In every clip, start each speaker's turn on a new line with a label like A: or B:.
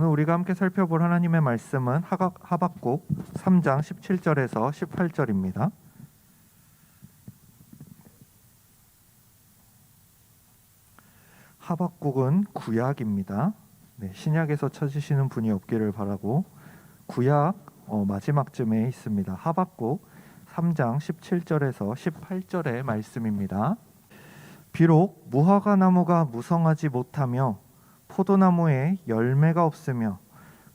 A: 오늘 우리가 함께 살펴볼 하나님의 말씀은 하박국 3장 17절에서 18절입니다. 하박국은 구약입니다. 신약에서 찾으시는 분이 없기를 바라고 구약 마지막쯤에 있습니다. 하박국 3장 17절에서 18절의 말씀입니다. 비록 무화과 나무가 무성하지 못하며 포도나무에 열매가 없으며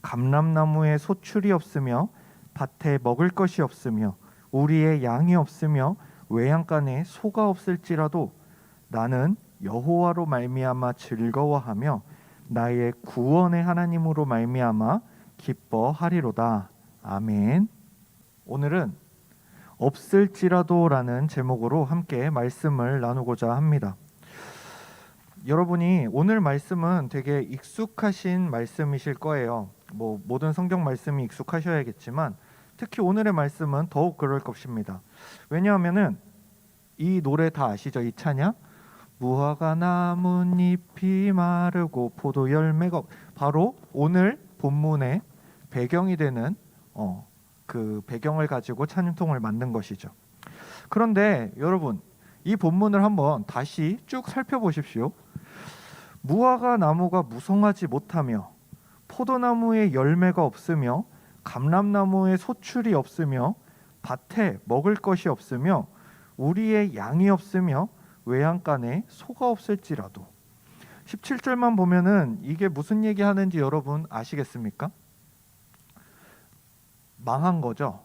A: 감람나무에 소출이 없으며 밭에 먹을 것이 없으며 우리의 양이 없으며 외양간에 소가 없을지라도 나는 여호와로 말미암아 즐거워하며 나의 구원의 하나님으로 말미암아 기뻐하리로다. 아멘. 오늘은 없을지라도라는 제목으로 함께 말씀을 나누고자 합니다. 여러분이 오늘 말씀은 되게 익숙하신 말씀이실 거예요. 모든 성경 말씀이 익숙하셔야겠지만 특히 오늘의 말씀은 더욱 그럴 것입니다. 왜냐하면은 이 노래 다 아시죠? 이 찬양? 무화과 나뭇잎이 마르고 포도 열매가 바로 오늘 본문의 배경이 되는 그 배경을 가지고 찬송을 만든 것이죠. 그런데 여러분 이 본문을 한번 다시 쭉 살펴보십시오. 무화과 나무가 무성하지 못하며 포도나무에 열매가 없으며 감람나무에 소출이 없으며 밭에 먹을 것이 없으며 우리의 양이 없으며 외양간에 소가 없을지라도 17절만 보면은 이게 무슨 얘기하는지 여러분 아시겠습니까? 망한 거죠.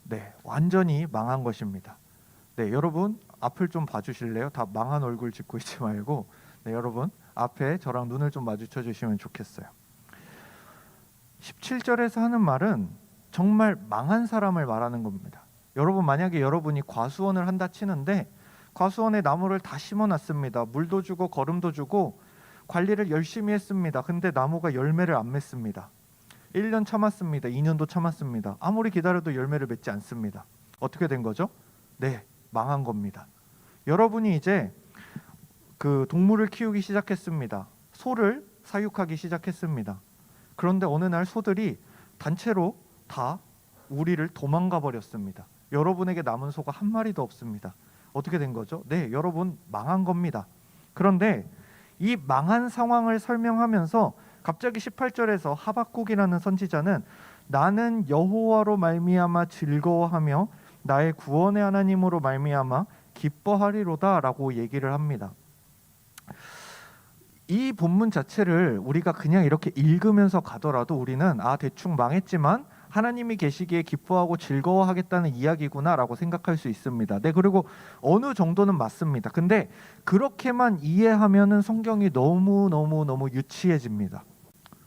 A: 네, 완전히 망한 것입니다. 네, 여러분 앞을 좀 봐주실래요? 다 망한 얼굴 짓고 있지 말고 네, 여러분 앞에 저랑 눈을 좀 마주쳐 주시면 좋겠어요. 17절에서 하는 말은 정말 망한 사람을 말하는 겁니다. 여러분 만약에 여러분이 과수원을 한다 치는데 과수원에 나무를 다 심어놨습니다. 물도 주고 거름도 주고 관리를 열심히 했습니다. 근데 나무가 열매를 안 맺습니다. 1년 참았습니다. 2년도 참았습니다. 아무리 기다려도 열매를 맺지 않습니다. 어떻게 된 거죠? 네, 망한 겁니다. 여러분이 이제 그 동물을 키우기 시작했습니다. 소를 사육하기 시작했습니다. 그런데 어느 날 소들이 단체로 다 우리를 도망가 버렸습니다. 여러분에게 남은 소가 한 마리도 없습니다. 어떻게 된 거죠? 네, 여러분 망한 겁니다. 그런데 이 망한 상황을 설명하면서 갑자기 18절에서 하박국이라는 선지자는 나는 여호와로 말미암아 즐거워하며 나의 구원의 하나님으로 말미암아 기뻐하리로다 라고 얘기를 합니다. 이 본문 자체를 우리가 그냥 이렇게 읽으면서 가더라도 우리는 대충 망했지만 하나님이 계시기에 기뻐하고 즐거워하겠다는 이야기구나 라고 생각할 수 있습니다. 네, 그리고 어느 정도는 맞습니다. 근데 그렇게만 이해하면은 성경이 너무 유치해집니다.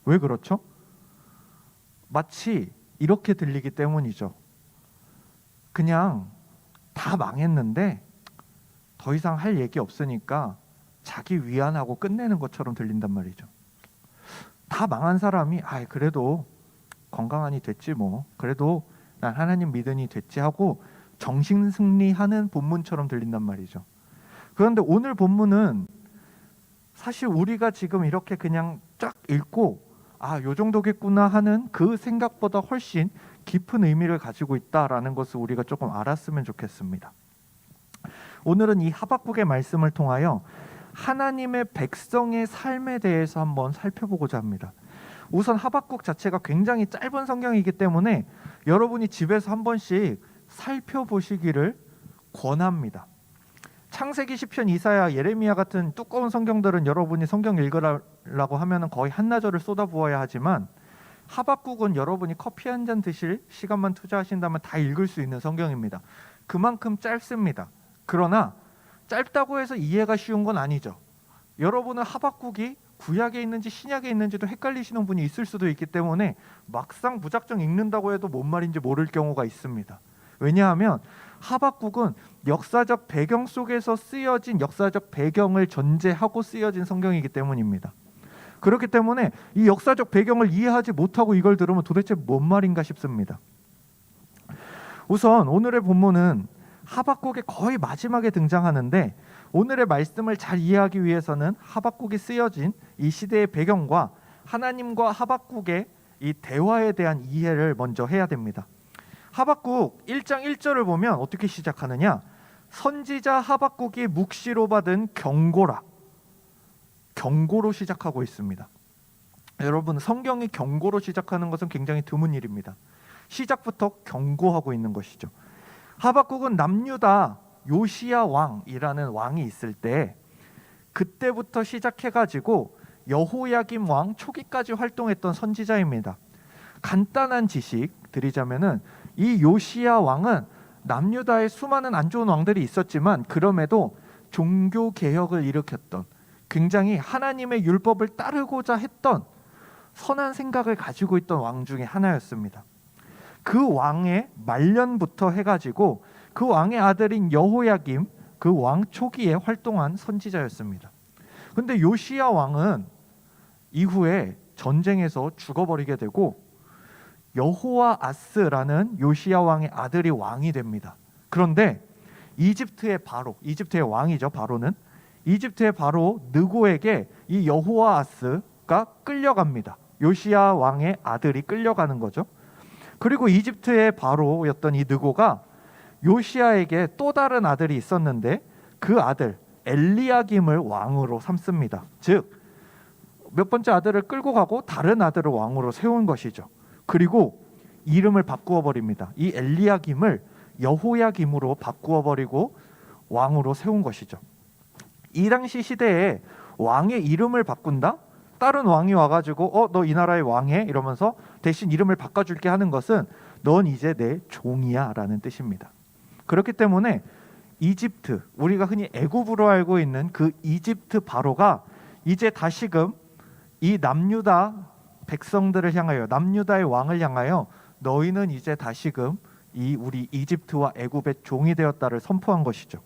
A: 왜 그렇죠? 마치 이렇게 들리기 때문이죠. 그냥 다 망했는데 더 이상 할 얘기 없으니까 자기 위안하고 끝내는 것처럼 들린단 말이죠. 다 망한 사람이 그래도 건강하니 됐지 뭐, 그래도 난 하나님 믿으니 됐지 하고 정신승리하는 본문처럼 들린단 말이죠. 그런데 오늘 본문은 사실 우리가 지금 이렇게 그냥 쫙 읽고 요 정도겠구나 하는 그 생각보다 훨씬 깊은 의미를 가지고 있다라는 것을 우리가 조금 알았으면 좋겠습니다. 오늘은 이 하박국의 말씀을 통하여 하나님의 백성의 삶에 대해서 한번 살펴보고자 합니다. 우선 하박국 자체가 굉장히 짧은 성경이기 때문에 여러분이 집에서 한 번씩 살펴보시기를 권합니다. 창세기, 시편, 이사야, 예레미야 같은 두꺼운 성경들은 여러분이 성경 읽으라고 하면 거의 한나절을 쏟아부어야 하지만 하박국은 여러분이 커피 한 잔 드실 시간만 투자하신다면 다 읽을 수 있는 성경입니다. 그만큼 짧습니다. 그러나 짧다고 해서 이해가 쉬운 건 아니죠. 여러분은 하박국이 구약에 있는지 신약에 있는지도 헷갈리시는 분이 있을 수도 있기 때문에 막상 무작정 읽는다고 해도 뭔 말인지 모를 경우가 있습니다. 왜냐하면 하박국은 역사적 배경 속에서 쓰여진 역사적 배경을 전제하고 쓰여진 성경이기 때문입니다. 그렇기 때문에 이 역사적 배경을 이해하지 못하고 이걸 들으면 도대체 뭔 말인가 싶습니다. 우선 오늘의 본문은 하박국의 거의 마지막에 등장하는데 오늘의 말씀을 잘 이해하기 위해서는 하박국이 쓰여진 이 시대의 배경과 하나님과 하박국의 이 대화에 대한 이해를 먼저 해야 됩니다. 하박국 1장 1절을 보면 어떻게 시작하느냐? 선지자 하박국이 묵시로 받은 경고라. 경고로 시작하고 있습니다. 여러분, 성경이 경고로 시작하는 것은 굉장히 드문 일입니다. 시작부터 경고하고 있는 것이죠. 하박국은 남유다 요시야 왕이라는 왕이 있을 때 그때부터 시작해가지고 여호야김 왕 초기까지 활동했던 선지자입니다. 간단한 지식 드리자면은 이 요시야 왕은 남유다에 수많은 안 좋은 왕들이 있었지만 그럼에도 종교 개혁을 일으켰던, 굉장히 하나님의 율법을 따르고자 했던 선한 생각을 가지고 있던 왕 중에 하나였습니다. 그 왕의 말년부터 해가지고 그 왕의 아들인 여호야김, 그 왕 초기에 활동한 선지자였습니다. 근데 요시야 왕은 이후에 전쟁에서 죽어버리게 되고 여호아하스라는 요시야 왕의 아들이 왕이 됩니다. 그런데 이집트의 바로, 이집트의 왕이죠. 바로는 이집트의 바로 느고에게 이 여호아하스가 끌려갑니다. 요시야 왕의 아들이 끌려가는 거죠. 그리고 이집트의 바로였던 이 느고가 요시야에게 또 다른 아들이 있었는데 그 아들 엘리야김을 왕으로 삼습니다. 즉 몇 번째 아들을 끌고 가고 다른 아들을 왕으로 세운 것이죠. 그리고 이름을 바꾸어 버립니다. 이 엘리야김을 여호야김으로 바꾸어 버리고 왕으로 세운 것이죠. 이 당시 시대에 왕의 이름을 바꾼다? 다른 왕이 와가지고 너 이 나라의 왕해? 이러면서 대신 이름을 바꿔줄게 하는 것은 넌 이제 내 종이야 라는 뜻입니다. 그렇기 때문에 이집트, 우리가 흔히 애굽으로 알고 있는 그 이집트 바로가 이제 다시금 이 남유다 백성들을 향하여, 남유다의 왕을 향하여 너희는 이제 다시금 이 우리 이집트와 애굽의 종이 되었다를 선포한 것이죠.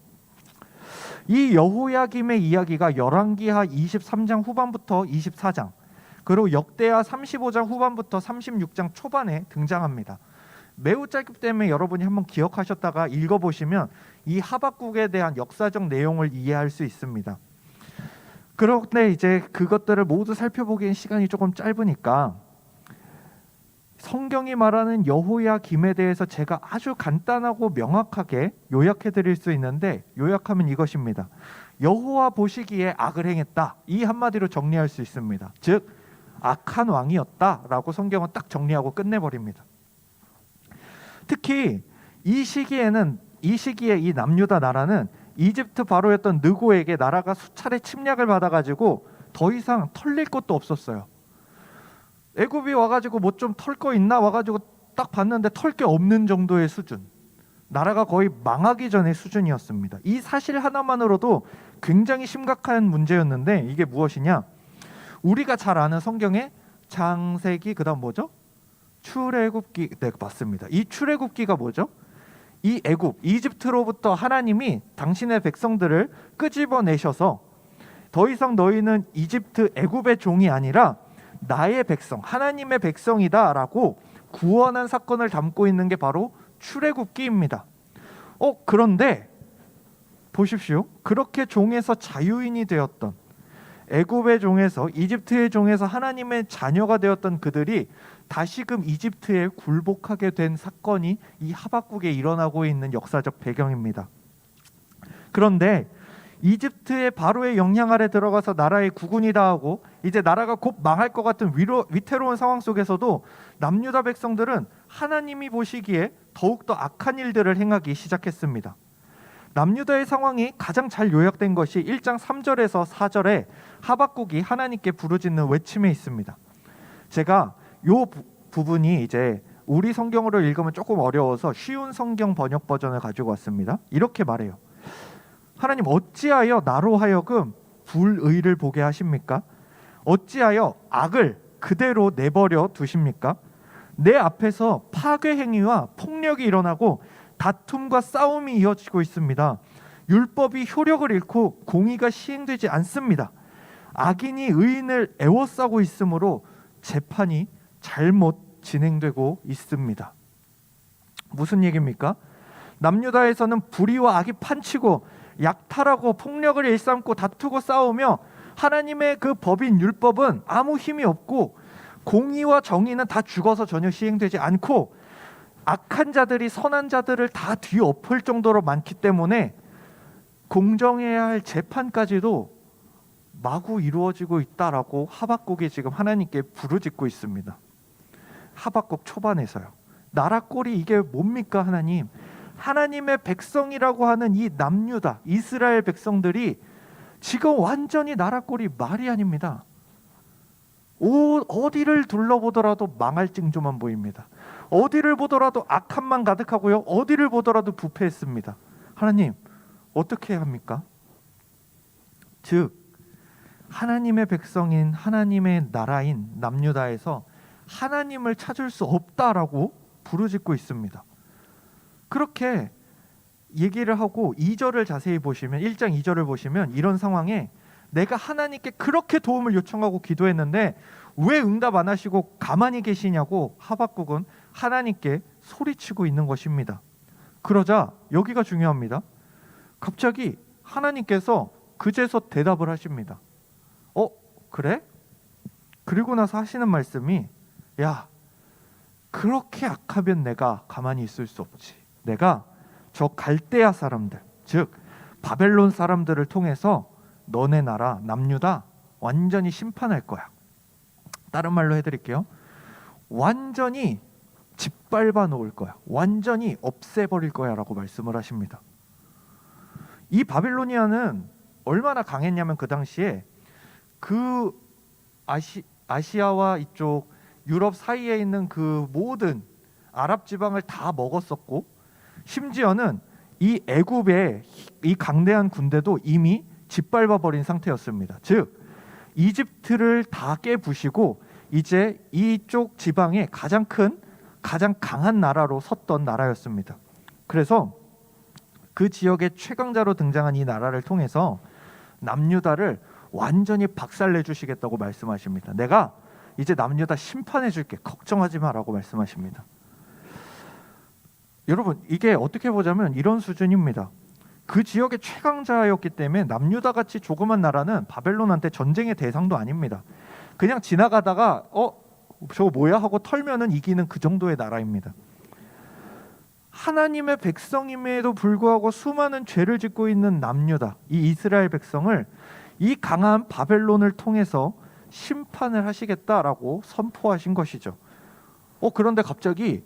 A: 이 여호야김의 이야기가 열왕기하 23장 후반부터 24장, 그리고 역대하 35장 후반부터 36장 초반에 등장합니다. 매우 짧기 때문에 여러분이 한번 기억하셨다가 읽어보시면 이 하박국에 대한 역사적 내용을 이해할 수 있습니다. 그런데 이제 그것들을 모두 살펴보기엔 시간이 조금 짧으니까 성경이 말하는 여호야김에 대해서 제가 아주 간단하고 명확하게 요약해 드릴 수 있는데, 요약하면 이것입니다. 여호와 보시기에 악을 행했다, 이 한마디로 정리할 수 있습니다. 즉 악한 왕이었다라고 성경은 딱 정리하고 끝내버립니다. 특히 이 시기에 이 남유다 나라는 이집트 바로였던 느고에게 나라가 수차례 침략을 받아가지고 더 이상 털릴 것도 없었어요. 애굽이 와가지고 뭐 좀 털 거 있나 와가지고 딱 봤는데 털 게 없는 정도의 수준, 나라가 거의 망하기 전의 수준이었습니다. 이 사실 하나만으로도 굉장히 심각한 문제였는데, 이게 무엇이냐? 우리가 잘 아는 성경의 창세기, 그 다음 뭐죠? 출애굽기. 네, 맞습니다. 이 출애굽기가 뭐죠? 이 애굽, 이집트로부터 하나님이 당신의 백성들을 끄집어내셔서 더 이상 너희는 이집트 애굽의 종이 아니라 나의 백성, 하나님의 백성이다 라고 구원한 사건을 담고 있는 게 바로 출애굽기입니다. 그런데 보십시오. 그렇게 종에서 자유인이 되었던, 애굽의 종에서, 이집트의 종에서 하나님의 자녀가 되었던 그들이 다시금 이집트에 굴복하게 된 사건이 이 하박국에 일어나고 있는 역사적 배경입니다. 그런데 이집트의 바로의 영향 아래 들어가서 나라의 국군이 다하고 이제 나라가 곧 망할 것 같은 위태로운 상황 속에서도 남유다 백성들은 하나님이 보시기에 더욱더 악한 일들을 행하기 시작했습니다. 남유다의 상황이 가장 잘 요약된 것이 1장 3절에서 4절에 하박국이 하나님께 부르짖는 외침에 있습니다. 제가 요 부분이 이제 우리 성경으로 읽으면 조금 어려워서 쉬운 성경 번역 버전을 가지고 왔습니다. 이렇게 말해요. 하나님, 어찌하여 나로 하여금 불의를 보게 하십니까? 어찌하여 악을 그대로 내버려 두십니까? 내 앞에서 파괴 행위와 폭력이 일어나고 다툼과 싸움이 이어지고 있습니다. 율법이 효력을 잃고 공의가 시행되지 않습니다. 악인이 의인을 애워싸고 있으므로 재판이 잘못 진행되고 있습니다. 무슨 얘기입니까? 남유다에서는 불의와 악이 판치고 약탈하고 폭력을 일삼고 다투고 싸우며 하나님의 그 법인 율법은 아무 힘이 없고 공의와 정의는 다 죽어서 전혀 시행되지 않고 악한 자들이 선한 자들을 다 뒤엎을 정도로 많기 때문에 공정해야 할 재판까지도 마구 이루어지고 있다라고 하박국이 지금 하나님께 부르짖고 있습니다. 하박국 초반에서요. 나라 꼴이 이게 뭡니까 하나님? 하나님의 백성이라고 하는 이 남유다 이스라엘 백성들이 지금 완전히 나라 꼴이 말이 아닙니다. 어디를 둘러보더라도 망할 징조만 보입니다. 어디를 보더라도 악함만 가득하고요. 어디를 보더라도 부패했습니다. 하나님 어떻게 해야 합니까? 즉 하나님의 백성인 하나님의 나라인 남유다에서 하나님을 찾을 수 없다라고 부르짖고 있습니다. 그렇게 얘기를 하고 2절을 자세히 보시면 1장 2절을 보시면 이런 상황에 내가 하나님께 그렇게 도움을 요청하고 기도했는데 왜 응답 안 하시고 가만히 계시냐고 하박국은 하나님께 소리치고 있는 것입니다. 그러자 여기가 중요합니다. 갑자기 하나님께서 그제서 대답을 하십니다. 그래? 그리고 나서 하시는 말씀이 야 그렇게 악하면 내가 가만히 있을 수 없지. 내가 저 갈대아 사람들 즉 바벨론 사람들을 통해서 너네 나라 남유다 완전히 심판할 거야. 다른 말로 해드릴게요. 완전히 짓밟아 놓을 거야. 완전히 없애버릴 거야 라고 말씀을 하십니다. 이 바빌로니아는 얼마나 강했냐면 그 당시에 그 아시아와 이쪽 유럽 사이에 있는 그 모든 아랍 지방을 다 먹었었고 심지어는 이 애굽의 이 강대한 군대도 이미 짓밟아 버린 상태였습니다. 즉 이집트를 다 깨부시고 이제 이쪽 지방의 가장 큰 가장 강한 나라로 섰던 나라였습니다. 그래서 그 지역의 최강자로 등장한 이 나라를 통해서 남유다를 완전히 박살내 주시겠다고 말씀하십니다. 내가 이제 남유다 심판해 줄게. 걱정하지 마라고 말씀하십니다. 여러분 이게 어떻게 보자면 이런 수준입니다. 그 지역의 최강자였기 때문에 남유다 같이 조그만 나라는 바벨론한테 전쟁의 대상도 아닙니다. 그냥 지나가다가 저거 뭐야 하고 털면은 이기는 그 정도의 나라입니다. 하나님의 백성임에도 불구하고 수많은 죄를 짓고 있는 남유다 이 이스라엘 백성을 이 강한 바벨론을 통해서 심판을 하시겠다라고 선포하신 것이죠. 그런데 갑자기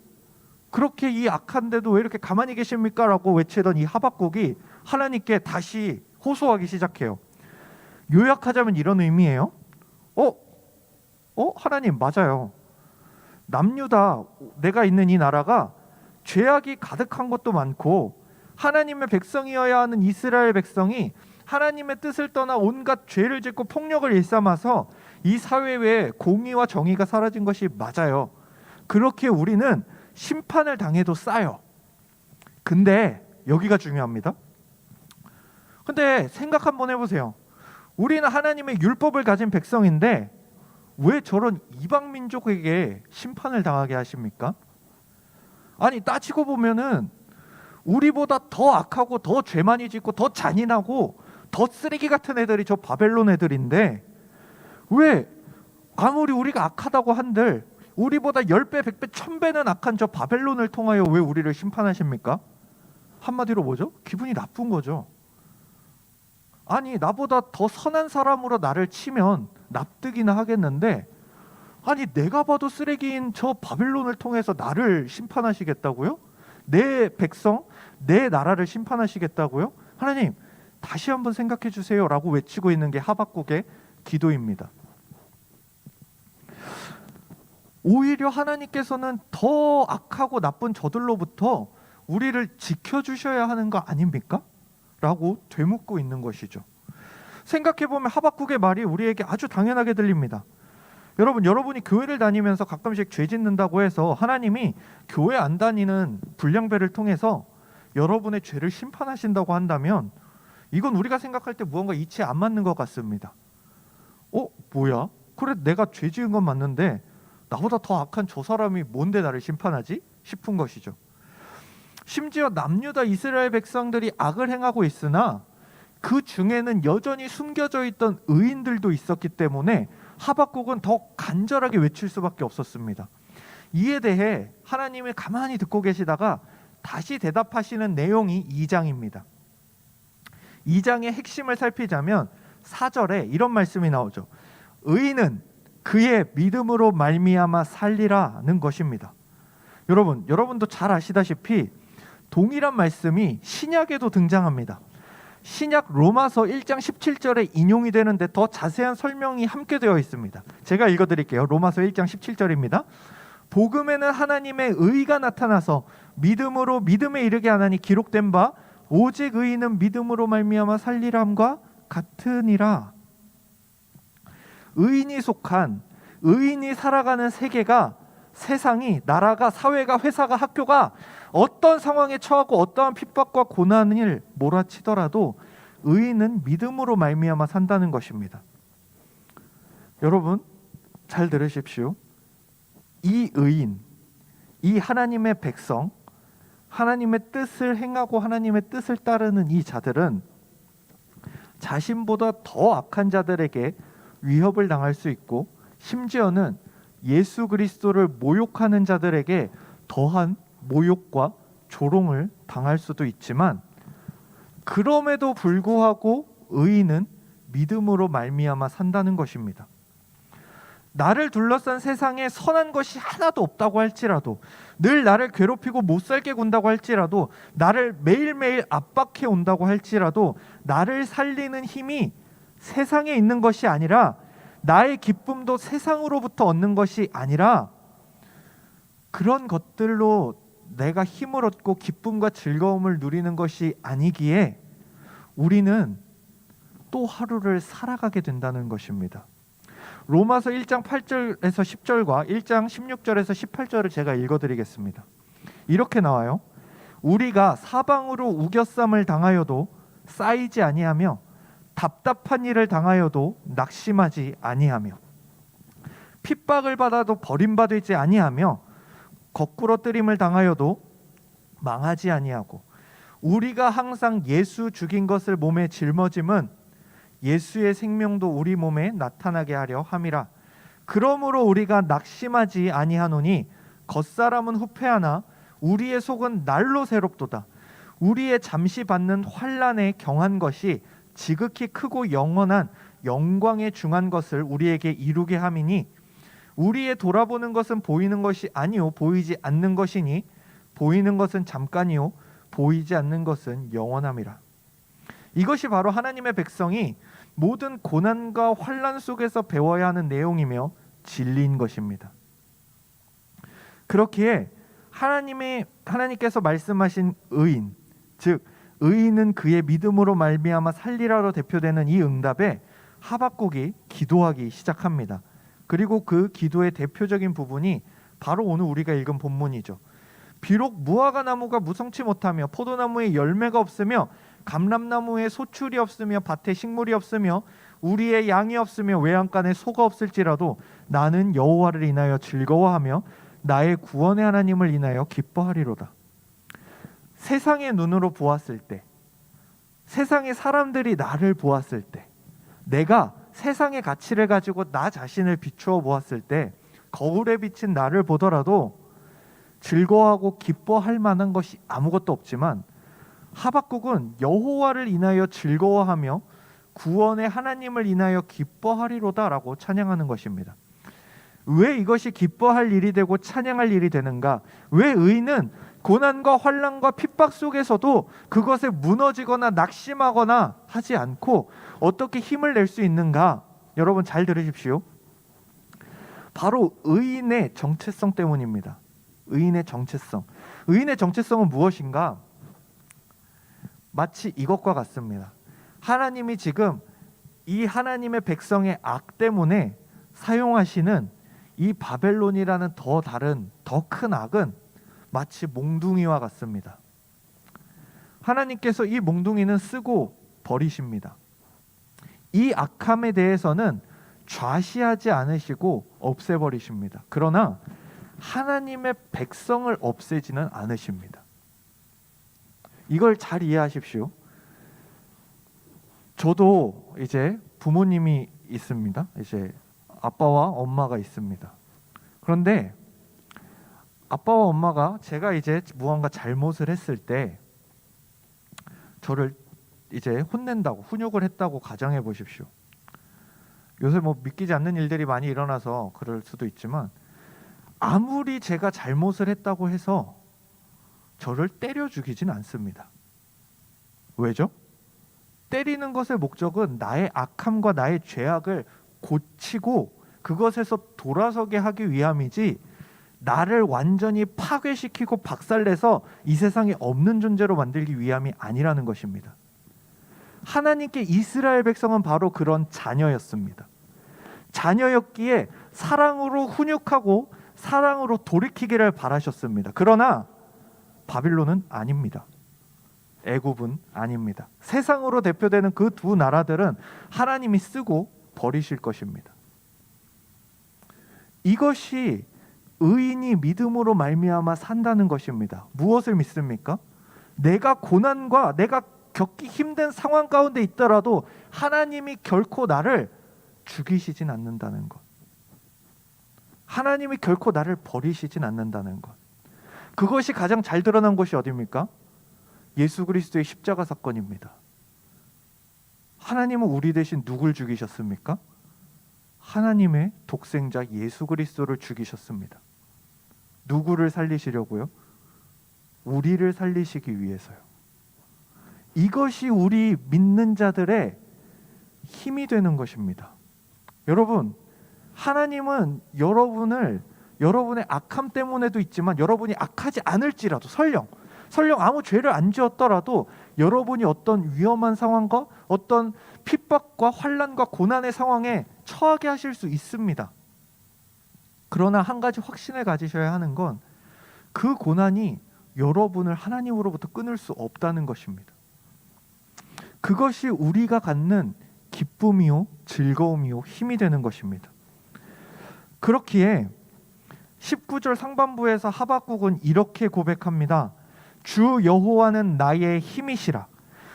A: 그렇게 이 악한데도 왜 이렇게 가만히 계십니까? 라고 외치던 이 하박국이 하나님께 다시 호소하기 시작해요. 요약하자면 이런 의미예요. 하나님 맞아요. 남유다 내가 있는 이 나라가 죄악이 가득한 것도 많고 하나님의 백성이어야 하는 이스라엘 백성이 하나님의 뜻을 떠나 온갖 죄를 짓고 폭력을 일삼아서 이 사회에 공의와 정의가 사라진 것이 맞아요. 그렇게 우리는 심판을 당해도 싸요. 근데 여기가 중요합니다. 근데 생각 한번 해보세요. 우리는 하나님의 율법을 가진 백성인데 왜 저런 이방 민족에게 심판을 당하게 하십니까? 아니 따지고 보면은 우리보다 더 악하고 더 죄 많이 짓고 더 잔인하고 더 쓰레기 같은 애들이 저 바벨론 애들인데 왜 아무리 우리가 악하다고 한들 우리보다 10배, 100배, 1000배는 악한 저 바벨론을 통하여 왜 우리를 심판하십니까? 한마디로 뭐죠? 기분이 나쁜 거죠. 아니 나보다 더 선한 사람으로 나를 치면 납득이나 하겠는데 아니 내가 봐도 쓰레기인 저 바벨론을 통해서 나를 심판하시겠다고요? 내 백성, 내 나라를 심판하시겠다고요? 하나님 다시 한번 생각해 주세요 라고 외치고 있는 게 하박국의 기도입니다. 오히려 하나님께서는 더 악하고 나쁜 저들로부터 우리를 지켜주셔야 하는 거 아닙니까? 라고 되묻고 있는 것이죠. 생각해보면 하박국의 말이 우리에게 아주 당연하게 들립니다. 여러분이 교회를 다니면서 가끔씩 죄 짓는다고 해서 하나님이 교회 안 다니는 불량배를 통해서 여러분의 죄를 심판하신다고 한다면 이건 우리가 생각할 때 무언가 이치에 안 맞는 것 같습니다. 뭐야? 그래 내가 죄 지은 건 맞는데 나보다 더 악한 저 사람이 뭔데 나를 심판하지? 싶은 것이죠. 심지어 남유다 이스라엘 백성들이 악을 행하고 있으나 그 중에는 여전히 숨겨져 있던 의인들도 있었기 때문에 하박국은 더 간절하게 외칠 수밖에 없었습니다. 이에 대해 하나님이 가만히 듣고 계시다가 다시 대답하시는 내용이 2장입니다. 2장의 핵심을 살피자면 4절에 이런 말씀이 나오죠. 의인은 그의 믿음으로 말미암아 살리라는 것입니다. 여러분도 잘 아시다시피 동일한 말씀이 신약에도 등장합니다. 신약 로마서 1장 17절에 인용이 되는데 더 자세한 설명이 함께 되어 있습니다. 제가 읽어드릴게요. 로마서 1장 17절입니다. 복음에는 하나님의 의가 나타나서 믿음으로 믿음에 이르게 하나니 기록된 바 오직 의인은 믿음으로 말미암아 살리람과 같으니라. 의인이 속한, 의인이 살아가는 세계가, 세상이, 나라가, 사회가, 회사가, 학교가 어떤 상황에 처하고 어떠한 핍박과 고난을 몰아치더라도 의인은 믿음으로 말미암아 산다는 것입니다. 여러분 잘 들으십시오. 이 의인, 이 하나님의 백성, 하나님의 뜻을 행하고 하나님의 뜻을 따르는 이 자들은 자신보다 더 악한 자들에게 위협을 당할 수 있고, 심지어는 예수 그리스도를 모욕하는 자들에게 더한 모욕과 조롱을 당할 수도 있지만, 그럼에도 불구하고 의인은 믿음으로 말미암아 산다는 것입니다. 나를 둘러싼 세상에 선한 것이 하나도 없다고 할지라도, 늘 나를 괴롭히고 못살게 군다고 할지라도, 나를 매일매일 압박해 온다고 할지라도, 나를 살리는 힘이 세상에 있는 것이 아니라, 나의 기쁨도 세상으로부터 얻는 것이 아니라, 그런 것들로 내가 힘을 얻고 기쁨과 즐거움을 누리는 것이 아니기에 우리는 또 하루를 살아가게 된다는 것입니다. 로마서 1장 8절에서 10절과 1장 16절에서 18절을 제가 읽어드리겠습니다. 이렇게 나와요. 우리가 사방으로 우겨쌈을 당하여도 쌓이지 아니하며 답답한 일을 당하여도 낙심하지 아니하며 핍박을 받아도 버림받지 아니하며 거꾸로 뜨림을 당하여도 망하지 아니하고 우리가 항상 예수 죽인 것을 몸에 짊어짐은 예수의 생명도 우리 몸에 나타나게 하려 함이라. 그러므로 우리가 낙심하지 아니하노니 겉사람은 후패하나 우리의 속은 날로 새롭도다. 우리의 잠시 받는 환난에 경한 것이 지극히 크고 영원한 영광에 중한 것을 우리에게 이루게 함이니 우리의 돌아보는 것은 보이는 것이 아니요 보이지 않는 것이니 보이는 것은 잠깐이요 보이지 않는 것은 영원함이라. 이것이 바로 하나님의 백성이 모든 고난과 환난 속에서 배워야 하는 내용이며 진리인 것입니다. 그렇기에 하나님께서 말씀하신 의인, 즉 의인은 그의 믿음으로 말미암아 살리라로 대표되는 이 응답에 하박국이 기도하기 시작합니다. 그리고 그 기도의 대표적인 부분이 바로 오늘 우리가 읽은 본문이죠. 비록 무화과 나무가 무성치 못하며 포도나무에 열매가 없으며 감람나무에 소출이 없으며 밭에 식물이 없으며 우리의 양이 없으며 외양간에 소가 없을지라도 나는 여호와를 인하여 즐거워하며 나의 구원의 하나님을 인하여 기뻐하리로다. 세상의 눈으로 보았을 때, 세상의 사람들이 나를 보았을 때, 내가 세상의 가치를 가지고 나 자신을 비추어 보았을 때 거울에 비친 나를 보더라도 즐거워하고 기뻐할 만한 것이 아무것도 없지만 하박국은 여호와를 인하여 즐거워하며 구원의 하나님을 인하여 기뻐하리로다라고 찬양하는 것입니다. 왜 이것이 기뻐할 일이 되고 찬양할 일이 되는가? 왜 의인은 고난과 환난과 핍박 속에서도 그것에 무너지거나 낙심하거나 하지 않고 어떻게 힘을 낼 수 있는가? 여러분 잘 들으십시오. 바로 의인의 정체성 때문입니다. 의인의 정체성. 의인의 정체성은 무엇인가? 마치 이것과 같습니다. 하나님이 지금 이 하나님의 백성의 악 때문에 사용하시는 이 바벨론이라는 더 다른 더 큰 악은 마치 몽둥이와 같습니다. 하나님께서 이 몽둥이는 쓰고 버리십니다. 이 악함에 대해서는 좌시하지 않으시고 없애버리십니다. 그러나 하나님의 백성을 없애지는 않으십니다. 이걸 잘 이해하십시오. 저도 이제 부모님이 있습니다. 이제 아빠와 엄마가 있습니다. 그런데 아빠와 엄마가 제가 이제 무언가 잘못을 했을 때 저를 이제 혼낸다고, 훈육을 했다고 가정해 보십시오. 요새 뭐 믿기지 않는 일들이 많이 일어나서 그럴 수도 있지만 아무리 제가 잘못을 했다고 해서 저를 때려 죽이진 않습니다. 왜죠? 때리는 것의 목적은 나의 악함과 나의 죄악을 고치고 그것에서 돌아서게 하기 위함이지, 나를 완전히 파괴시키고 박살내서 이 세상에 없는 존재로 만들기 위함이 아니라는 것입니다. 하나님께 이스라엘 백성은 바로 그런 자녀였습니다. 자녀였기에 사랑으로 훈육하고 사랑으로 돌이키기를 바라셨습니다. 그러나 바빌론은 아닙니다. 애굽은 아닙니다. 세상으로 대표되는 그 두 나라들은 하나님이 쓰고 버리실 것입니다. 이것이 의인이 믿음으로 말미암아 산다는 것입니다. 무엇을 믿습니까? 내가 고난과 내가 겪기 힘든 상황 가운데 있더라도 하나님이 결코 나를 죽이시진 않는다는 것. 하나님이 결코 나를 버리시진 않는다는 것. 그것이 가장 잘 드러난 것이 어디입니까? 예수 그리스도의 십자가 사건입니다. 하나님은 우리 대신 누굴 죽이셨습니까? 하나님의 독생자 예수 그리스도를 죽이셨습니다. 누구를 살리시려고요? 우리를 살리시기 위해서요. 이것이 우리 믿는 자들의 힘이 되는 것입니다. 여러분, 하나님은 여러분의 악함 때문에도 있지만 여러분이 악하지 않을지라도 설령 아무 죄를 안 지었더라도 여러분이 어떤 위험한 상황과 어떤 핍박과 환난과 고난의 상황에 처하게 하실 수 있습니다. 그러나 한 가지 확신을 가지셔야 하는 건 그 고난이 여러분을 하나님으로부터 끊을 수 없다는 것입니다. 그것이 우리가 갖는 기쁨이요, 즐거움이요, 힘이 되는 것입니다. 그렇기에 19절 상반부에서 하박국은 이렇게 고백합니다. 주 여호와는 나의 힘이시라.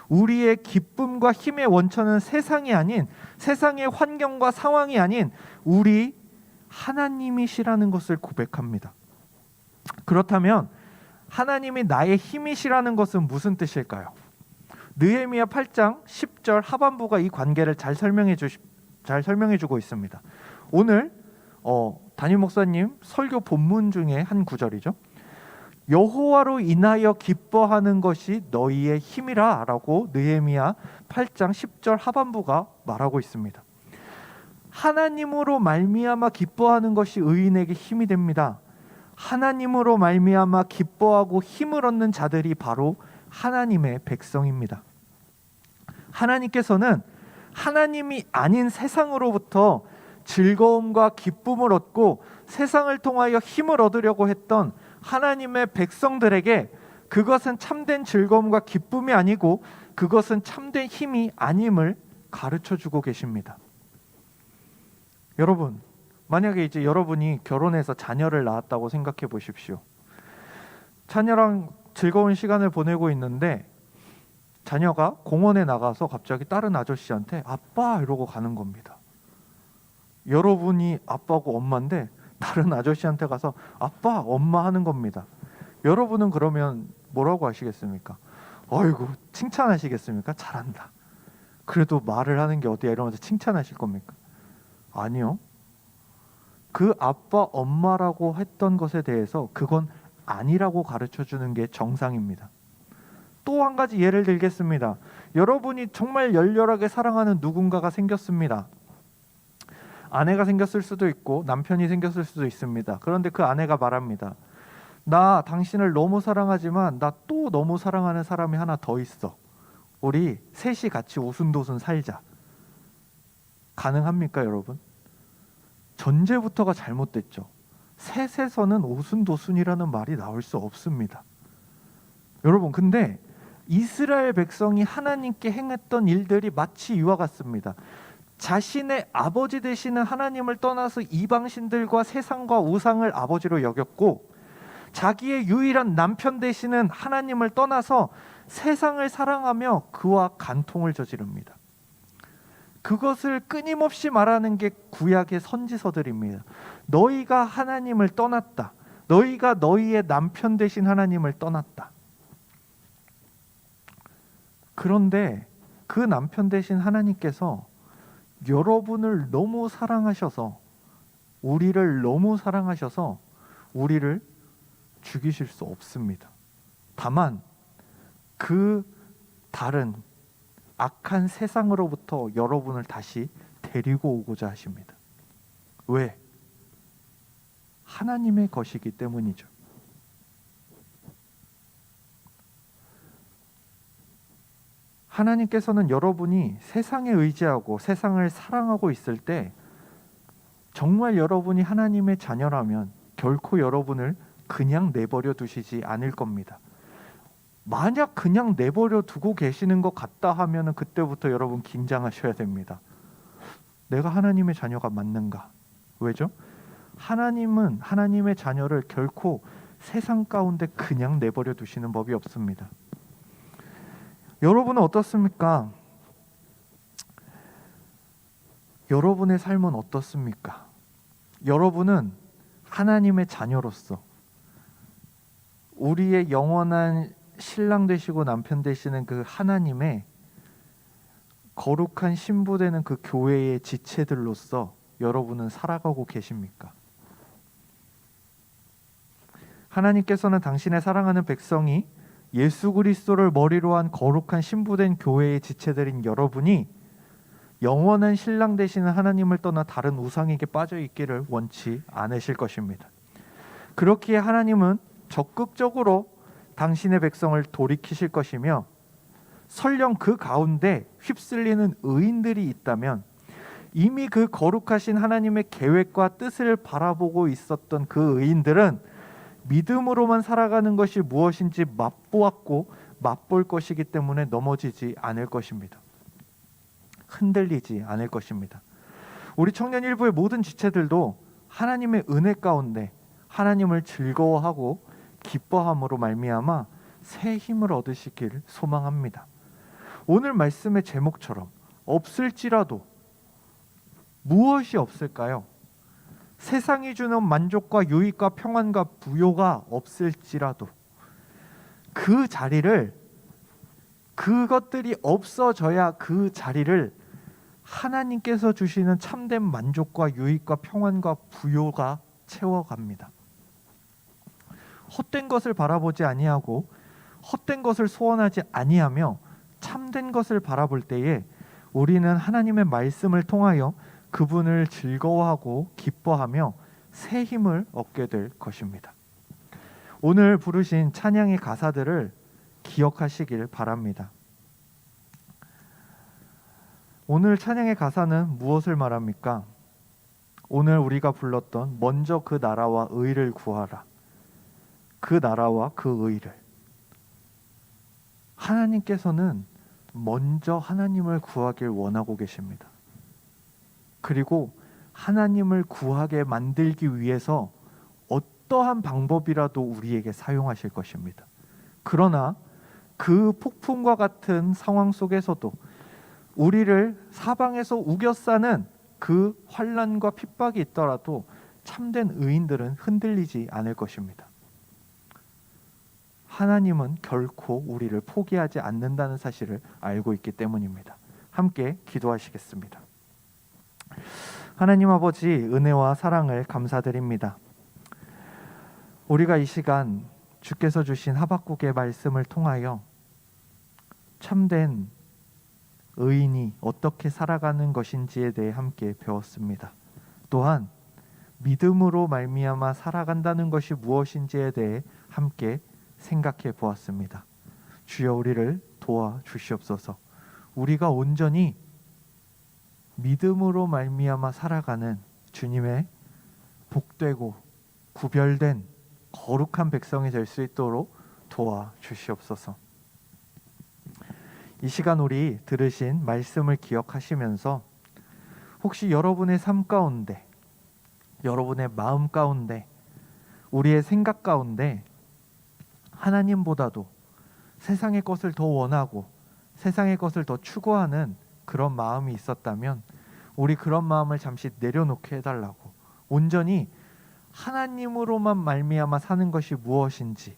A: 우리의 기쁨과 힘의 원천은 세상이 아닌, 세상의 환경과 상황이 아닌 우리 하나님이시라는 것을 고백합니다. 그렇다면 하나님이 나의 힘이시라는 것은 무슨 뜻일까요? 느헤미야 8장 10절 하반부가 이 관계를 잘 설명해 주고 있습니다. 오늘 담임 목사님 설교 본문 중에 한 구절이죠. 여호와로 인하여 기뻐하는 것이 너희의 힘이라 라고 느헤미야 8장 10절 하반부가 말하고 있습니다. 하나님으로 말미암아 기뻐하는 것이 의인에게 힘이 됩니다. 하나님으로 말미암아 기뻐하고 힘을 얻는 자들이 바로 하나님의 백성입니다. 하나님께서는 하나님이 아닌 세상으로부터 즐거움과 기쁨을 얻고 세상을 통하여 힘을 얻으려고 했던 하나님의 백성들에게 그것은 참된 즐거움과 기쁨이 아니고 그것은 참된 힘이 아님을 가르쳐주고 계십니다. 여러분, 만약에 이제 여러분이 결혼해서 자녀를 낳았다고 생각해 보십시오. 자녀랑 즐거운 시간을 보내고 있는데 자녀가 공원에 나가서 갑자기 다른 아저씨한테 아빠 이러고 가는 겁니다. 여러분이 아빠고 엄마인데 다른 아저씨한테 가서 아빠, 엄마 하는 겁니다. 여러분은 그러면 뭐라고 하시겠습니까? 어이구, 칭찬하시겠습니까? 잘한다. 그래도 말을 하는 게 어디야 이러면서 칭찬하실 겁니까? 아니요. 그 아빠, 엄마라고 했던 것에 대해서 그건 아니라고 가르쳐주는 게 정상입니다. 또 한 가지 예를 들겠습니다. 여러분이 정말 열렬하게 사랑하는 누군가가 생겼습니다. 아내가 생겼을 수도 있고 남편이 생겼을 수도 있습니다. 그런데 그 아내가 말합니다. 나 당신을 너무 사랑하지만 나 또 너무 사랑하는 사람이 하나 더 있어. 우리 셋이 같이 오순도순 살자. 가능합니까, 여러분? 전제부터가 잘못됐죠. 셋에서는 오순도순이라는 말이 나올 수 없습니다. 여러분, 근데 이스라엘 백성이 하나님께 행했던 일들이 마치 이와 같습니다. 자신의 아버지 되시는 하나님을 떠나서 이방신들과 세상과 우상을 아버지로 여겼고 자기의 유일한 남편 되시는 하나님을 떠나서 세상을 사랑하며 그와 간통을 저지릅니다. 그것을 끊임없이 말하는 게 구약의 선지서들입니다. 너희가 하나님을 떠났다. 너희가 너희의 남편 되신 하나님을 떠났다. 그런데 그 남편 되신 하나님께서 여러분을 너무 사랑하셔서, 우리를 너무 사랑하셔서 우리를 죽이실 수 없습니다. 다만 그 다른 악한 세상으로부터 여러분을 다시 데리고 오고자 하십니다. 왜? 하나님의 것이기 때문이죠. 하나님께서는 여러분이 세상에 의지하고 세상을 사랑하고 있을 때 정말 여러분이 하나님의 자녀라면 결코 여러분을 그냥 내버려 두시지 않을 겁니다. 만약 그냥 내버려 두고 계시는 것 같다 하면 그때부터 여러분 긴장하셔야 됩니다. 내가 하나님의 자녀가 맞는가? 왜죠? 하나님은 하나님의 자녀를 결코 세상 가운데 그냥 내버려 두시는 법이 없습니다. 여러분은 어떻습니까? 여러분의 삶은 어떻습니까? 여러분은 하나님의 자녀로서 우리의 영원한 신랑 되시고 남편 되시는 그 하나님의 거룩한 신부 되는 그 교회의 지체들로서 여러분은 살아가고 계십니까? 하나님께서는 당신의 사랑하는 백성이 예수 그리스도를 머리로 한 거룩한 신부된 교회의 지체들인 여러분이 영원한 신랑 되시는 하나님을 떠나 다른 우상에게 빠져 있기를 원치 않으실 것입니다. 그렇기에 하나님은 적극적으로 당신의 백성을 돌이키실 것이며, 설령 그 가운데 휩쓸리는 의인들이 있다면 이미 그 거룩하신 하나님의 계획과 뜻을 바라보고 있었던 그 의인들은 믿음으로만 살아가는 것이 무엇인지 맛보았고 맛볼 것이기 때문에 넘어지지 않을 것입니다. 흔들리지 않을 것입니다. 우리 청년 일부의 모든 지체들도 하나님의 은혜 가운데 하나님을 즐거워하고 기뻐함으로 말미암아 새 힘을 얻으시길 소망합니다. 오늘 말씀의 제목처럼 없을지라도 무엇이 없을까요? 세상이 주는 만족과 유익과 평안과 부요가 없을지라도 그 자리를, 그것들이 없어져야 그 자리를 하나님께서 주시는 참된 만족과 유익과 평안과 부요가 채워갑니다. 헛된 것을 바라보지 아니하고 헛된 것을 소원하지 아니하며 참된 것을 바라볼 때에 우리는 하나님의 말씀을 통하여 그분을 즐거워하고 기뻐하며 새 힘을 얻게 될 것입니다. 오늘 부르신 찬양의 가사들을 기억하시길 바랍니다. 오늘 찬양의 가사는 무엇을 말합니까? 오늘 우리가 불렀던 먼저 그 나라와 의를 구하라. 그 나라와 그 의를. 하나님께서는 먼저 하나님을 구하길 원하고 계십니다. 그리고 하나님을 구하게 만들기 위해서 어떠한 방법이라도 우리에게 사용하실 것입니다. 그러나 그 폭풍과 같은 상황 속에서도 우리를 사방에서 우겨싸는 그 환난과 핍박이 있더라도 참된 의인들은 흔들리지 않을 것입니다. 하나님은 결코 우리를 포기하지 않는다는 사실을 알고 있기 때문입니다. 함께 기도하시겠습니다. 하나님 아버지, 은혜와 사랑을 감사드립니다. 우리가 이 시간 주께서 주신 하박국의 말씀을 통하여 참된 의인이 어떻게 살아가는 것인지에 대해 함께 배웠습니다. 또한 믿음으로 말미암아 살아간다는 것이 무엇인지에 대해 함께 생각해 보았습니다. 주여, 우리를 도와주시옵소서. 우리가 온전히 믿음으로 말미암아 살아가는 주님의 복되고 구별된 거룩한 백성이 될 수 있도록 도와주시옵소서. 이 시간 우리 들으신 말씀을 기억하시면서 혹시 여러분의 삶 가운데, 여러분의 마음 가운데, 우리의 생각 가운데 하나님보다도 세상의 것을 더 원하고 세상의 것을 더 추구하는 그런 마음이 있었다면 우리 그런 마음을 잠시 내려놓게 해달라고, 온전히 하나님으로만 말미암아 사는 것이 무엇인지,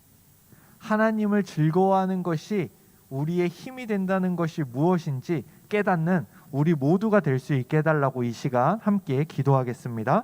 A: 하나님을 즐거워하는 것이 우리의 힘이 된다는 것이 무엇인지 깨닫는 우리 모두가 될 수 있게 해달라고 이 시간 함께 기도하겠습니다.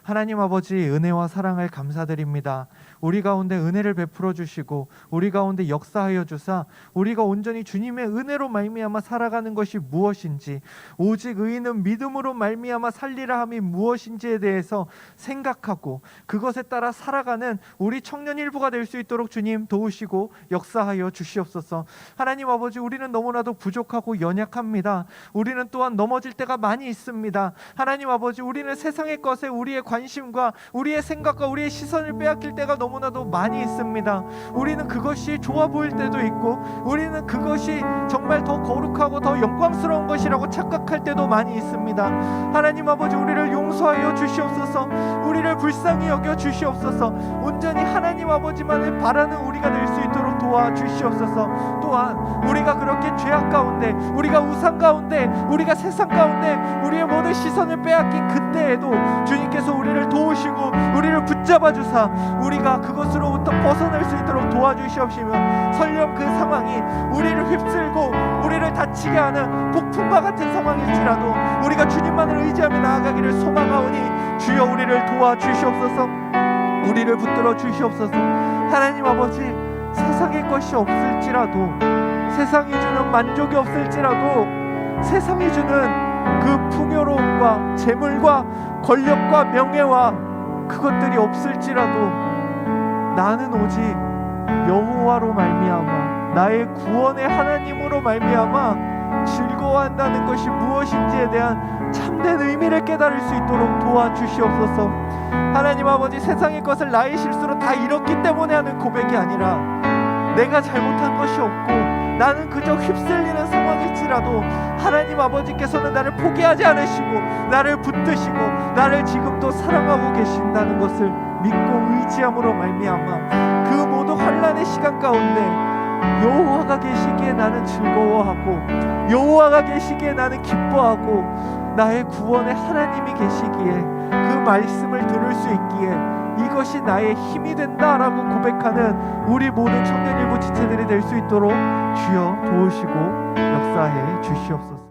A: 하나님 아버지, 은혜와 사랑을 감사드립니다. 우리 가운데 은혜를 베풀어 주시고 우리 가운데 역사하여 주사 우리가 온전히 주님의 은혜로 말미암아 살아가는 것이 무엇인지, 오직 의인은 믿음으로 말미암아 살리라 함이 무엇인지에 대해서 생각하고 그것에 따라 살아가는 우리 청년 일부가 될 수 있도록 주님 도우시고 역사하여 주시옵소서. 하나님 아버지, 우리는 너무나도 부족하고 연약합니다. 우리는 또한 넘어질 때가 많이 있습니다. 하나님 아버지, 우리는 세상의 것에 우리의 관심과 우리의 생각과 우리의 시선을 빼앗길 때가 너무나도 많이 있습니다. 우리는 그것이 좋아 보일 때도 있고 우리는 그것이 정말 더 거룩하고 더 영광스러운 것이라고 착각할 때도 많이 있습니다. 하나님 아버지, 우리를 용서하여 주시옵소서. 우리를 불쌍히 여겨 주시옵소서. 온전히 하나님 아버지만을 바라는 우리가 될 수 있도록 도와주시옵소서. 또한 우리가 그렇게 죄악 가운데, 우리가 우상 가운데, 우리가 세상 가운데 우리의 모든 시선을 빼앗긴 그때에도 주님께서 우리를 도우시고 우리를 붙잡아 주사 우리가 그것으로부터 벗어날 수 있도록 도와주시옵시며, 설령 그 상황이 우리를 휩쓸고 우리를 다치게 하는 폭풍과 같은 상황일지라도 우리가 주님만을 의지하며 나아가기를 소망하오니 주여 우리를 도와주시옵소서. 우리를 붙들어 주시옵소서. 하나님 아버지, 세상의 것이 없을지라도, 세상이 주는 만족이 없을지라도, 세상이 주는 그 풍요로움과 재물과 권력과 명예와 그것들이 없을지라도 나는 오직 여호와로 말미암아, 나의 구원의 하나님으로 말미암아 즐거워한다는 것이 무엇인지에 대한 참된 의미를 깨달을 수 있도록 도와주시옵소서. 하나님 아버지, 세상의 것을 나의 실수로 다 잃었기 때문에 하는 고백이 아니라 내가 잘못한 것이 없고 나는 그저 휩쓸리는 상황일지라도 하나님 아버지께서는 나를 포기하지 않으시고 나를 붙드시고 나를 지금도 사랑하고 계신다는 것을 믿고 의지함으로 말미암아 그 모든 환난의 시간 가운데 여호와가 계시기에 나는 즐거워하고 여호와가 계시기에 나는 기뻐하고 나의 구원의 하나님이 계시기에 그 말씀을 들을 수 있기에 이것이 나의 힘이 된다라고 고백하는 우리 모든 청년일부 지체들이 될 수 있도록 주여 도우시고 역사해 주시옵소서.